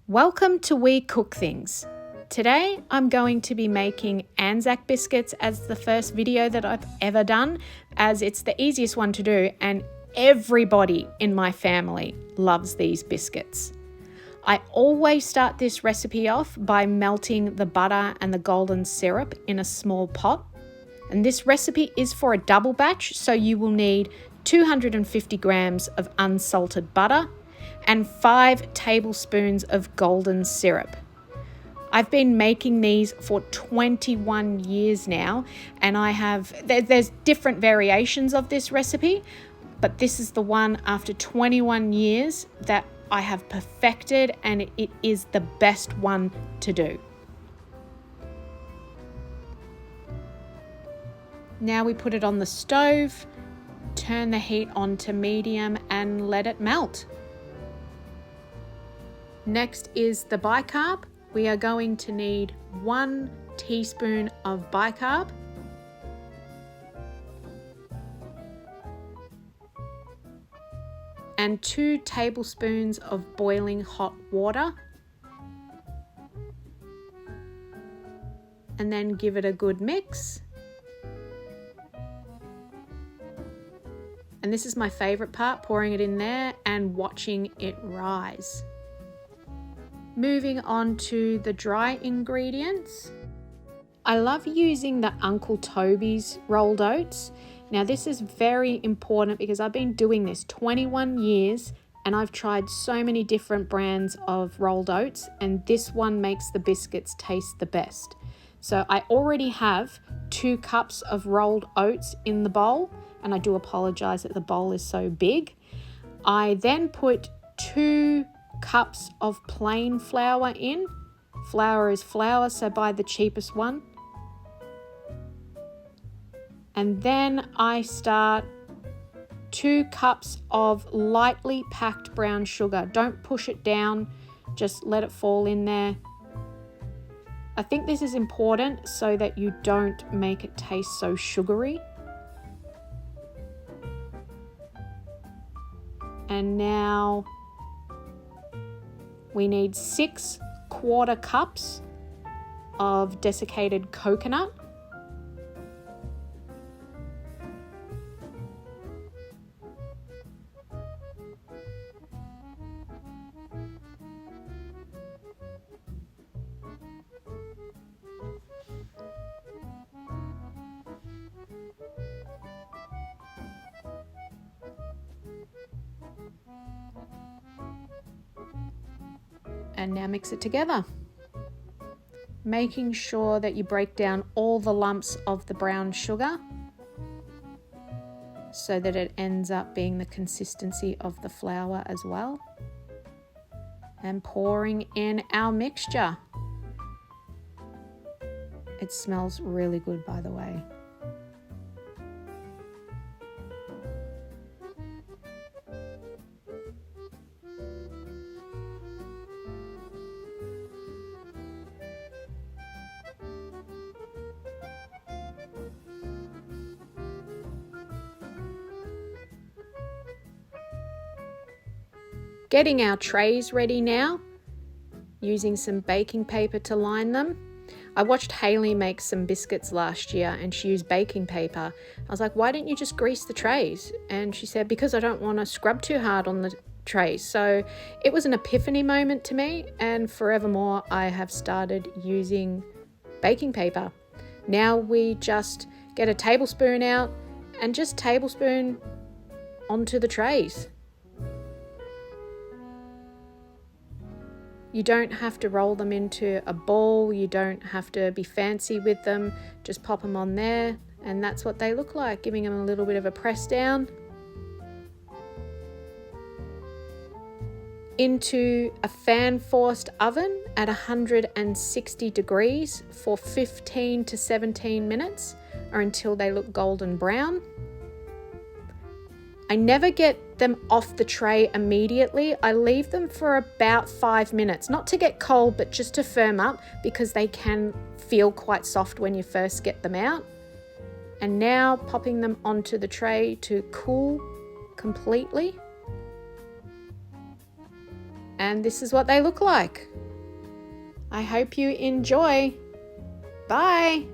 Welcome to We Cook Things. Today I'm going to be making Anzac Biscuits as the first video that I've ever done, as it's the easiest one to do and everybody in my family loves these biscuits. I always start this recipe off by melting the butter and the golden syrup in a small pot. And this recipe is for a double batch, so you will need 250 grams of unsalted butter and 5 tablespoons of golden syrup. I've been making these for 21 years now, and there's different variations of this recipe, but this is the one after 21 years that I have perfected, and it is the best one to do. Now we put it on the stove, turn the heat on to medium and let it melt. Next is the bicarb. We are going to need 1 teaspoon of bicarb, and 2 tablespoons of boiling hot water, and then give it a good mix. And this is my favorite part, pouring it in there and watching it rise. Moving on to the dry ingredients. I love using the Uncle Toby's rolled oats. Now this is very important because I've been doing this 21 years and I've tried so many different brands of rolled oats, and this one makes the biscuits taste the best. So I already have 2 cups of rolled oats in the bowl, and I do apologize that the bowl is so big. I then put 2 cups of plain flour in. Flour is flour, so buy the cheapest one. And then I start 2 cups of lightly packed brown sugar. Don't push it down, just let it fall in there. I think this is important so that you don't make it taste so sugary. And now we need 6 1/4 cups of desiccated coconut. And now mix it together, making sure that you break down all the lumps of the brown sugar so that it ends up being the consistency of the flour as well. And pouring in our mixture. It smells really good, by the way. Getting our trays ready now, using some baking paper to line them. I watched Haley make some biscuits last year and she used baking paper. I was like, why didn't you just grease the trays? And she said, because I don't want to scrub too hard on the trays. So it was an epiphany moment to me, and forevermore I have started using baking paper. Now we just get a tablespoon out and just tablespoon onto the trays. You don't have to roll them into a ball, you don't have to be fancy with them, just pop them on there, and that's what they look like, giving them a little bit of a press down. Into a fan-forced oven at 160 degrees for 15 to 17 minutes, or until they look golden brown. I never get them off the tray immediately. I leave them for about 5 minutes, not to get cold, but just to firm up, because they can feel quite soft when you first get them out. And now popping them onto the tray to cool completely. and this is what they look like. I hope you enjoy. Bye!